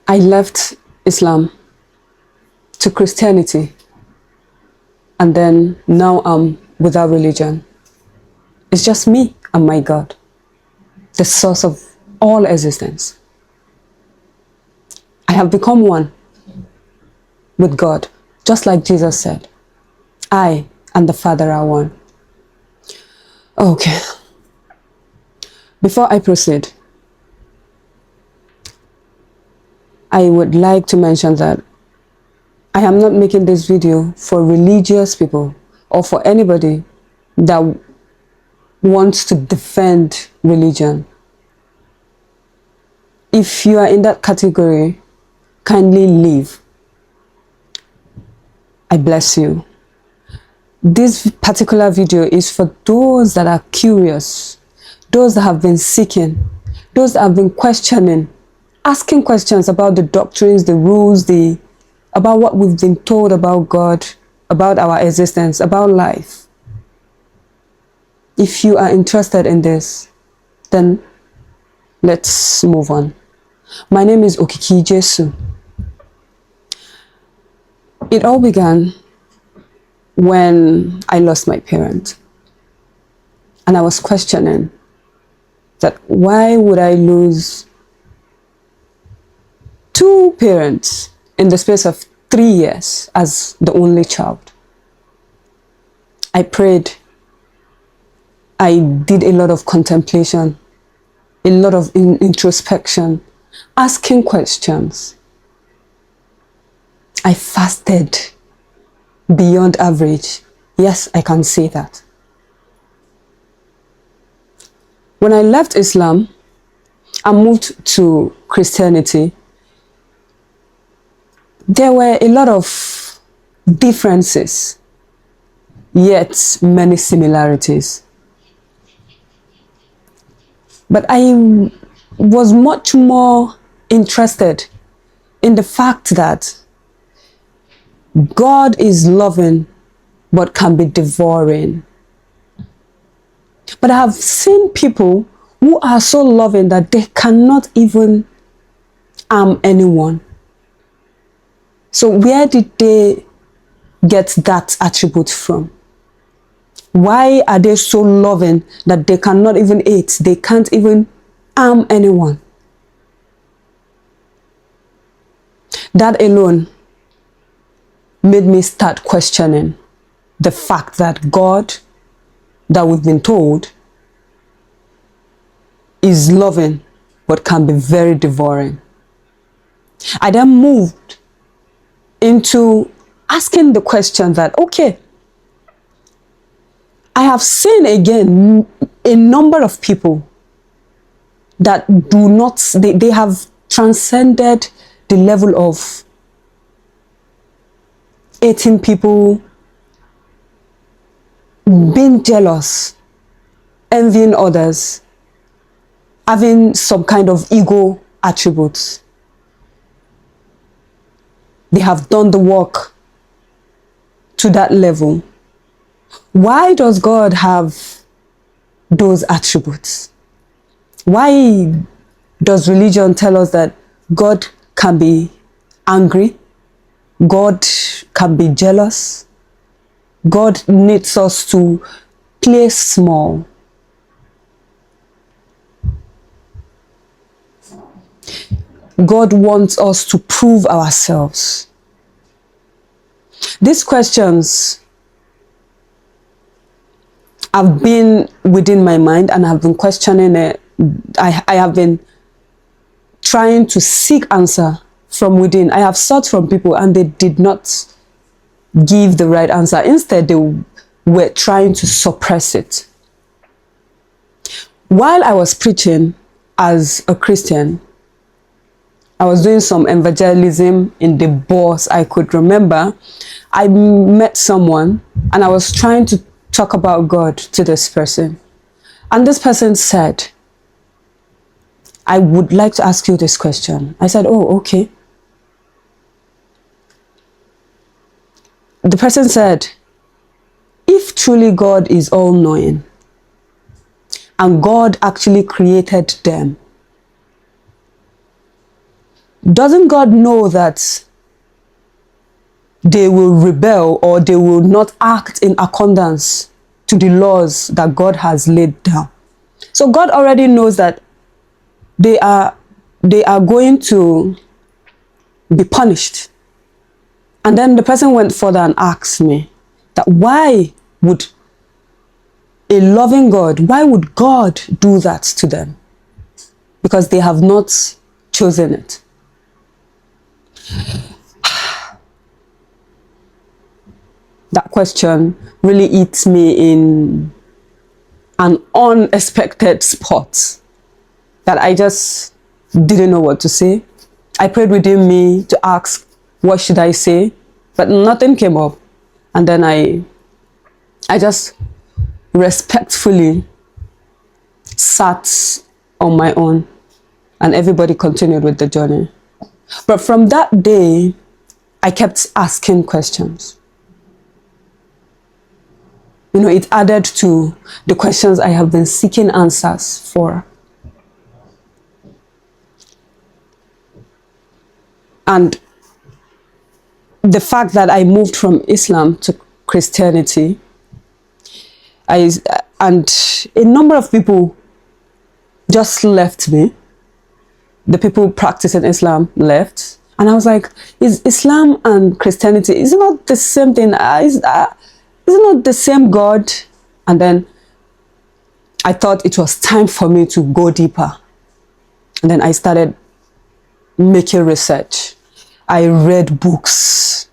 I left Islam to Christianity, and then now I'm without religion. It's just me and my God, the source of all existence. I have become one with God, just like Jesus said, I and the Father are one. Okay. Before I proceed, I would like to mention that I am not making this video for religious people or for anybody that wants to defend religion. If you are in that category, kindly leave. I bless you. This particular video is for those that are curious, those that have been seeking, those that have been questioning, asking questions about the doctrines, the rules, about what we've been told about God, about our existence, about life. If you are interested in this, then let's move on. My name is Okiki Jesu. It all began when I lost my parent. And I was questioning that why would I lose two parents in the space of 3 years as the only child? I prayed. I did a lot of contemplation, a lot of introspection, asking questions. I fasted beyond average. Yes, I can say that. When I left Islam and moved to Christianity, there were a lot of differences, yet many similarities. But I was much more interested in the fact that God is loving, but can be devouring. But I have seen people who are so loving that they cannot even harm anyone. So where did they get that attribute from? Why are they so loving that they cannot even hate? They can't even harm anyone. That alone made me start questioning the fact that God, that we've been told, is loving but can be very devouring. I then moved into asking the question that, okay, I have seen again a number of people that do not, they have transcended the level of hating people, being jealous, envying others, having some kind of ego attributes. They have done the work to that level. Why does God have those attributes? Why does religion tell us that God can be angry? God can be jealous? God needs us to play small. God wants us to prove ourselves. These questions have been within my mind and I've been questioning it. I have been trying to seek answer from within. I have sought from people and they did not give the right answer. Instead, they were trying to suppress it. While I was preaching as a Christian, I was doing some evangelism in the bus. I could remember I met someone and I was trying to talk about God to this person. And this person said, I would like to ask you this question. I said, oh, okay. The person said, if truly God is all-knowing and God actually created them, Doesn't God know that they will rebel or they will not act in accordance to the laws that God has laid down? So God already knows that they are going to be punished. And then the person went further and asked me that why would a loving God, why would God do that to them? Because they have not chosen it. That question really eats me in an unexpected spot that I just didn't know what to say. I prayed within me to ask, what should I say? But nothing came up. And then I just respectfully sat on my own, and everybody continued with the journey. But from that day, I kept asking questions. You know, it added to the questions I have been seeking answers for. And the fact that I moved from Islam to Christianity, and a number of people just left me. The people practicing Islam left. And I was like, is Islam and Christianity, is it not the same thing? Is it not the same God? And then I thought it was time for me to go deeper. And then I started making research. I read books.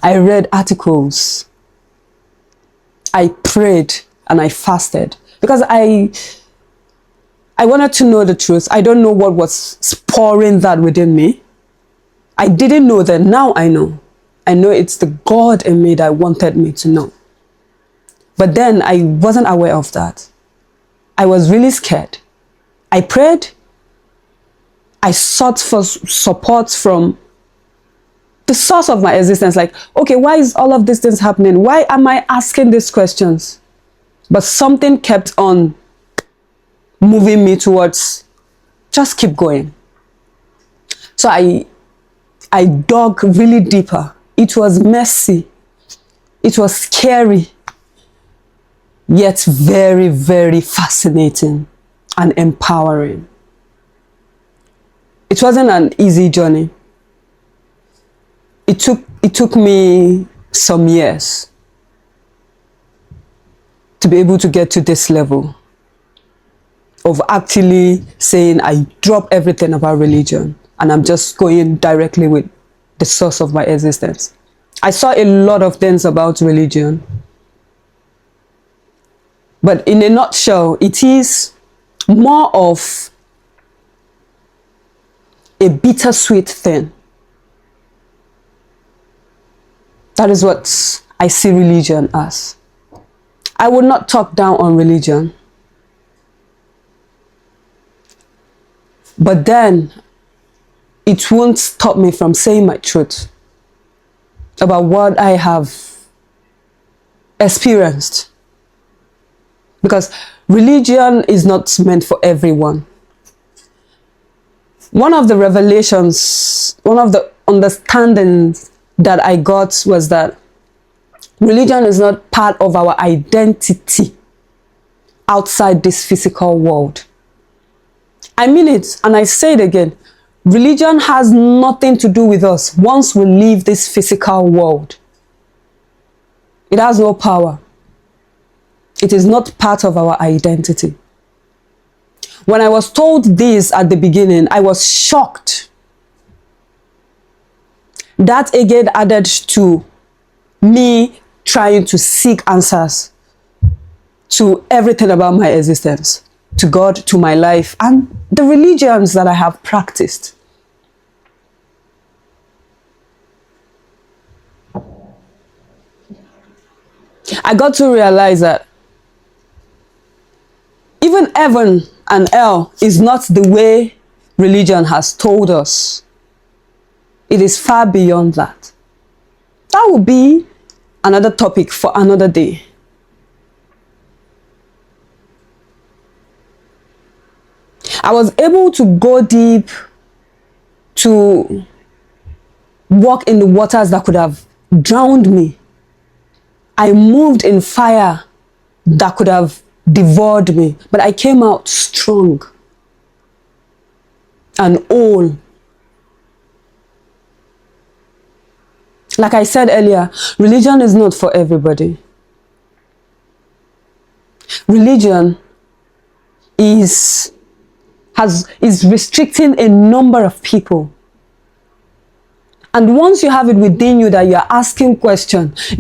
I read articles. I prayed and I fasted because I wanted to know the truth. I don't know what was spurring that within me. I didn't know then. Now I know. I know it's the God in me that wanted me to know. But then I wasn't aware of that. I was really scared. I prayed. I sought for support from the source of my existence. Like, okay, why is all of these things happening? Why am I asking these questions? But something kept on moving me towards just keep going. So I dug really deeper. It was messy. It was scary, yet very, very fascinating and empowering. It wasn't an easy journey. It took me some years to be able to get to this level of actually saying I drop everything about religion and I'm just going directly with the source of my existence. I saw a lot of things about religion, but in a nutshell, it is more of a bittersweet thing. That is what I see religion as. I would not talk down on religion. But then it won't stop me from saying my truth about what I have experienced. Because religion is not meant for everyone. One of the revelations, one of the understandings that I got was that religion is not part of our identity outside this physical world. I mean it, and I say it again. Religion has nothing to do with us once we leave this physical world. It has no power. It is not part of our identity. When I was told this at the beginning, I was shocked. That again added to me trying to seek answers to everything about my existence, to God, to my life, and the religions that I have practiced. I got to realize that even heaven and hell is not the way religion has told us. It is far beyond that. That will be another topic for another day. I was able to go deep to walk in the waters that could have drowned me. I moved in fire that could have devoured me, but I came out strong and whole. Like I said earlier, religion is not for everybody. Religion is restricting a number of people. And once you have it within you that you are asking questions,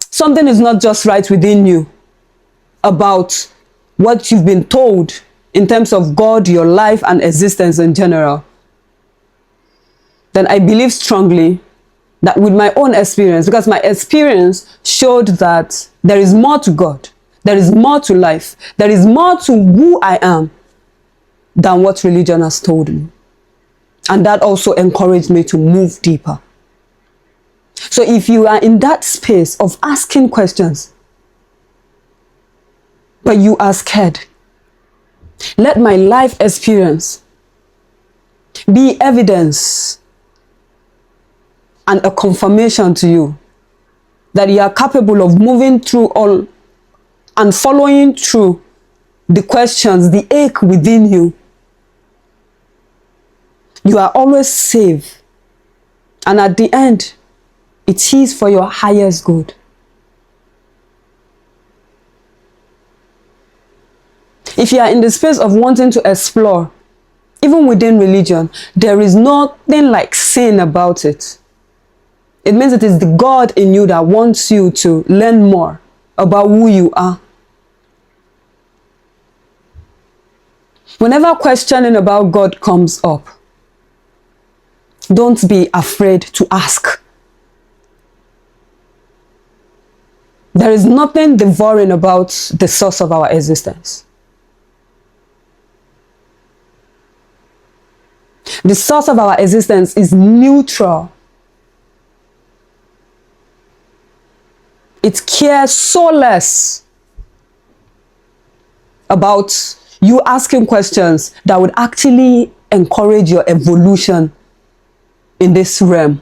something is not just right within you about what you've been told in terms of God, your life, and existence in general, then I believe strongly that with my own experience, because my experience showed that there is more to God, there is more to life, there is more to who I am than what religion has told me. And that also encouraged me to move deeper. So if you are in that space of asking questions, but you are scared, let my life experience be evidence and a confirmation to you that you are capable of moving through all and following through the questions, the ache within you. You are always safe. And at the end, it is for your highest good. If you are in the space of wanting to explore, even within religion, there is nothing like sin about it. It means it is the God in you that wants you to learn more about who you are. Whenever questioning about God comes up, don't be afraid to ask. There is nothing devouring about the source of our existence. The source of our existence is neutral. It cares so less about you asking questions that would actually encourage your evolution in this realm,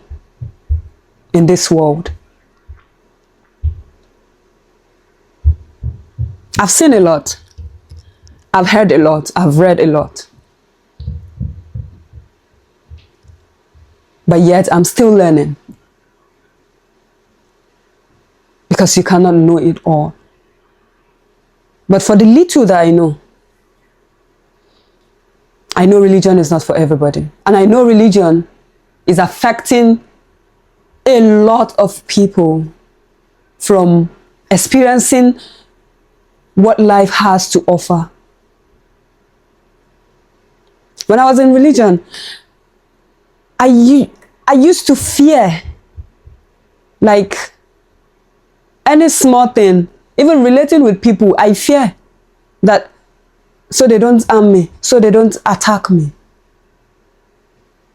in this world. I've seen a lot. I've heard a lot. I've read a lot. But yet I'm still learning. Because you cannot know it all. But for the little that I know religion is not for everybody. And I know religion is affecting a lot of people from experiencing what life has to offer. When I was in religion, I used to fear, like, any small thing, even relating with people, I fear that so they don't harm me, so they don't attack me.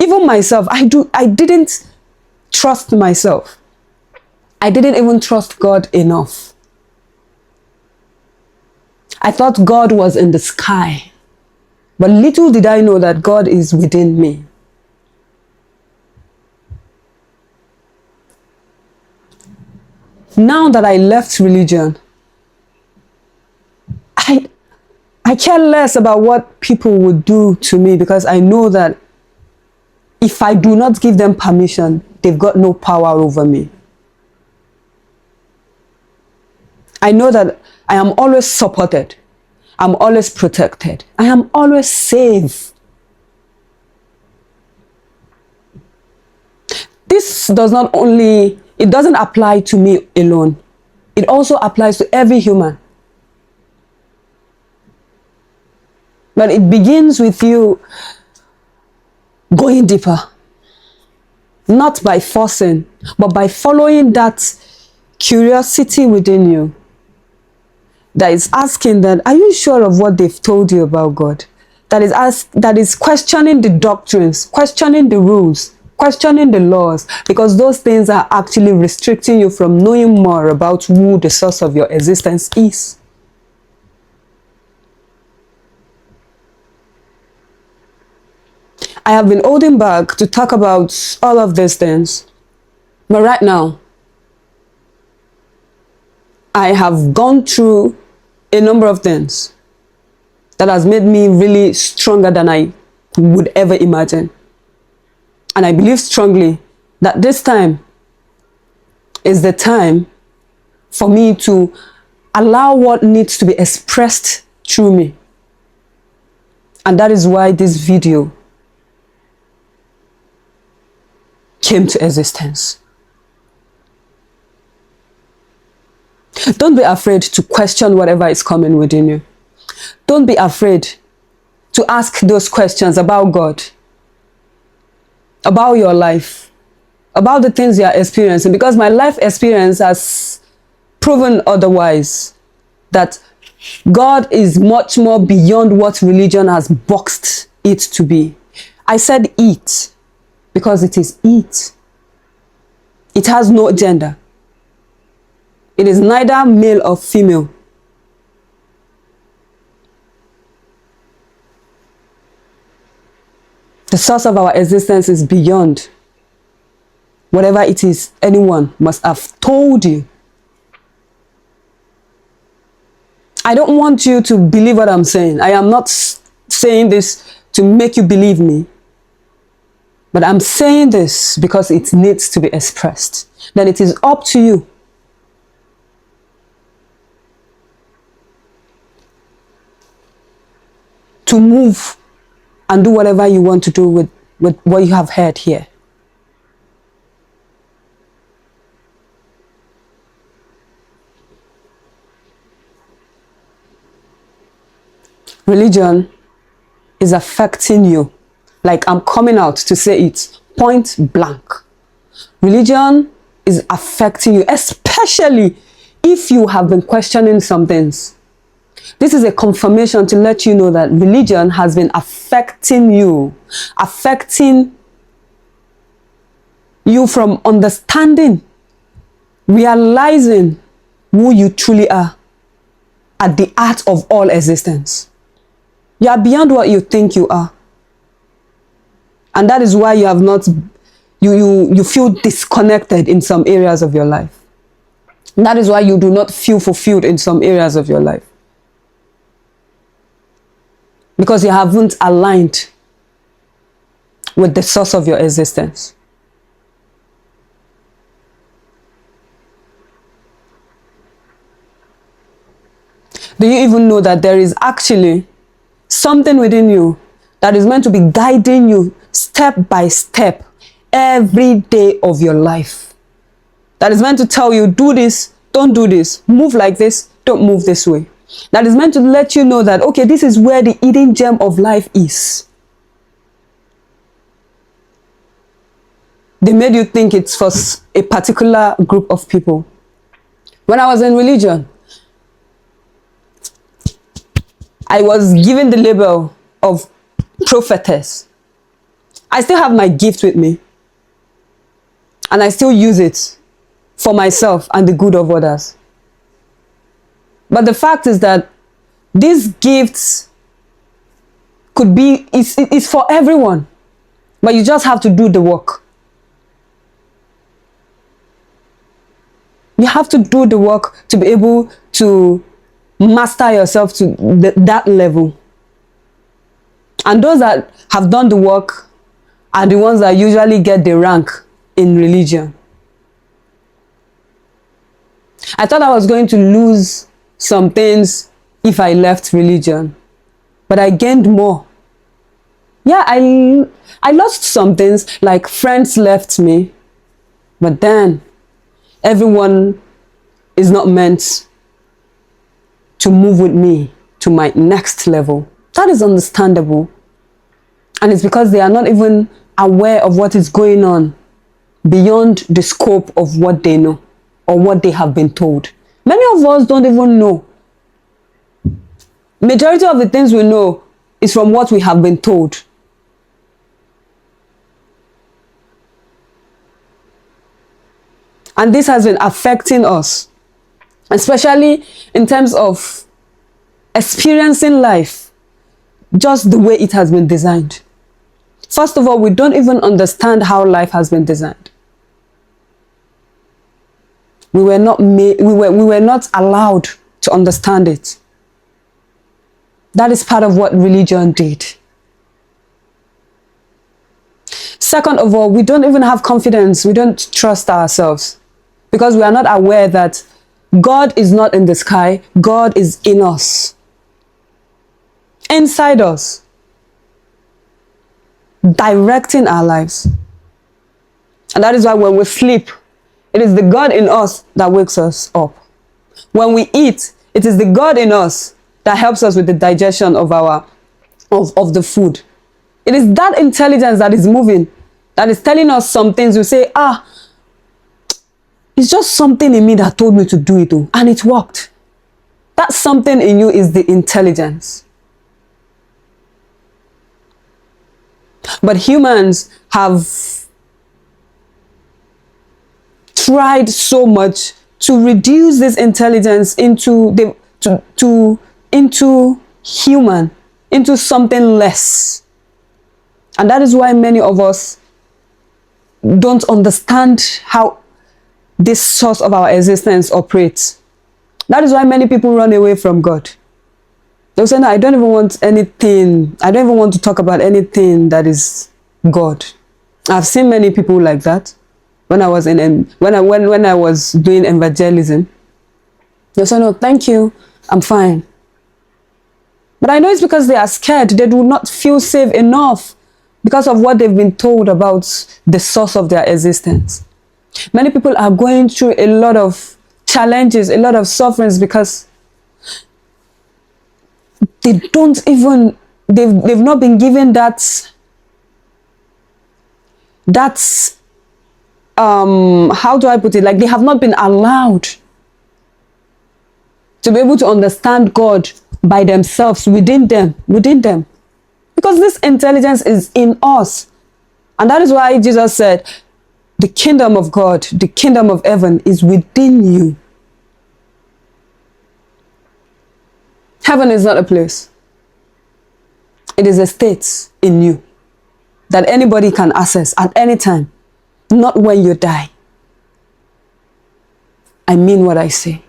Even myself, I didn't trust myself. I didn't even trust God enough. I thought God was in the sky. But little did I know that God is within me. Now that I left religion, I care less about what people would do to me, because I know that if I do not give them permission, they've got no power over me. I know that I am always supported. I'm always protected. I am always safe. This it doesn't apply to me alone. It also applies to every human. But it begins with you going deeper. Not by forcing, but by following that curiosity within you that is asking that, are you sure of what they've told you about God? That is questioning the doctrines, questioning the rules, questioning the laws, because those things are actually restricting you from knowing more about who the source of your existence is. I have been holding back to talk about all of these things. But right now, I have gone through a number of things that has made me really stronger than I would ever imagine. And I believe strongly that this time is the time for me to allow what needs to be expressed through me. And that is why this video came to existence. Don't be afraid to question whatever is coming within you. Don't be afraid to ask those questions about God, about your life, about the things you are experiencing, because my life experience has proven otherwise, that God is much more beyond what religion has boxed it to be. I said it because it is it. It has no gender. It is neither male or female. The source of our existence is beyond whatever it is anyone must have told you. I don't want you to believe what I'm saying. I am not saying this to make you believe me. But I'm saying this because it needs to be expressed. Then it is up to you to move and do whatever you want to do with what you have heard here. Religion is affecting you. Like, I'm coming out to say it point blank. Religion is affecting you, especially if you have been questioning some things. This is a confirmation to let you know that religion has been affecting you from understanding, realizing who you truly are at the heart of all existence. You are beyond what you think you are. And that is why you have not, you feel disconnected in some areas of your life. And that is why you do not feel fulfilled in some areas of your life. Because you haven't aligned with the source of your existence. Do you even know that there is actually something within you that is meant to be guiding you step by step every day of your life? That is meant to tell you, do this, don't do this, move like this, don't move this way. That is meant to let you know that, okay, this is where the hidden gem of life is. They made you think it's for a particular group of people. When I was in religion, I was given the label of prophetess. I still have my gift with me. And I still use it for myself and the good of others. But the fact is that these gifts could be, it's for everyone. But you just have to do the work. You have to do the work to be able to master yourself to that level. And those that have done the work are the ones that usually get the rank in religion. I thought I was going to lose some things if I left religion, but I gained more. Yeah, I lost some things, like friends left me, but then everyone is not meant to move with me to my next level. That is understandable. And it's because they are not even aware of what is going on beyond the scope of what they know or what they have been told. Many of us don't even know. Majority of the things we know is from what we have been told. And this has been affecting us, especially in terms of experiencing life just the way it has been designed. First of all, we don't even understand how life has been designed. We were not allowed to understand it. That is part of what religion did. Second of all, we don't even have confidence. We don't trust ourselves because we are not aware that God is not in the sky. God is in us, inside us, directing our lives. And that is why when we sleep, it is the God in us that wakes us up. When we eat, it is the God in us that helps us with the digestion of the food. It is that intelligence that is moving, that is telling us some things. We say, it's just something in me that told me to do it, and it worked. That something in you is the intelligence. But humans have tried so much to reduce this intelligence into human, into something less. And that is why many of us don't understand how this source of our existence operates. That is why many people run away from God. They'll say, no, I don't even want anything. I don't even want to talk about anything that is God. I've seen many people like that. When I was when I was doing evangelism, they'll say, no, thank you, I'm fine. But I know it's because they are scared. They do not feel safe enough because of what they've been told about the source of their existence. Many people are going through a lot of challenges, a lot of sufferings because they don't even, they've not been given that how do I put it? Like, they have not been allowed to be able to understand God by themselves, within them. Because this intelligence is in us. And that is why Jesus said, the kingdom of God, the kingdom of heaven is within you. Heaven is not a place. It is a state in you that anybody can access at any time, not when you die. I mean what I say.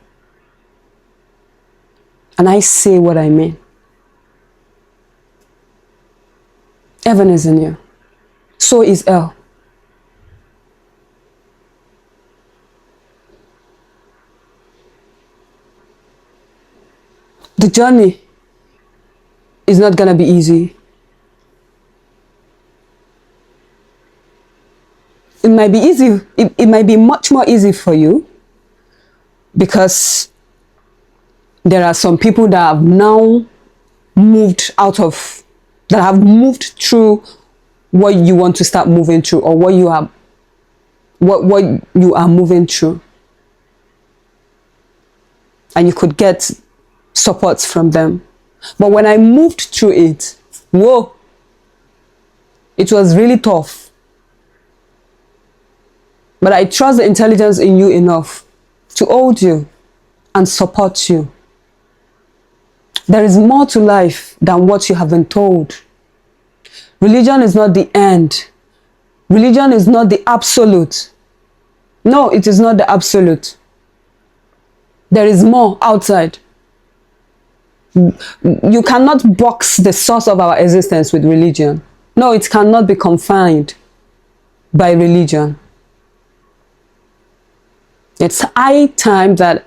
And I say what I mean. Heaven is in you. So is hell. The journey is not going to be easy. It might be easy. It might be much more easy for you because there are some people that have now moved that have moved through what you want to start moving through, or what you are moving through. And you could get support from them. But when I moved through it, whoa, it was really tough. But I trust the intelligence in you enough to hold you and support you. There is more to life than what you have been told. Religion is not the end. Religion is not the absolute. No, it is not the absolute. There is more outside. You cannot box the source of our existence with religion. No, it cannot be confined by religion. It's high time that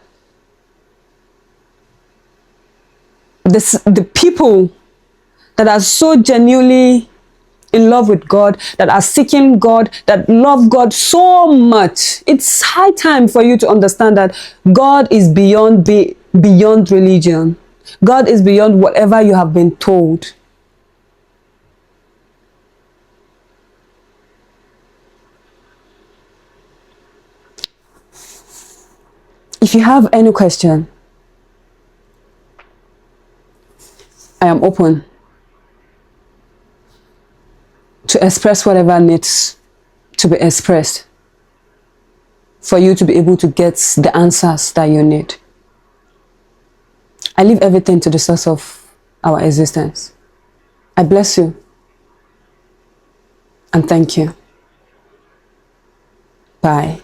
the people that are so genuinely in love with God, that are seeking God, that love God so much, it's high time for you to understand that God is beyond religion. God is beyond whatever you have been told. If you have any question, I am open to express whatever needs to be expressed for you to be able to get the answers that you need. I leave everything to the source of our existence. I bless you. and thank you. Bye.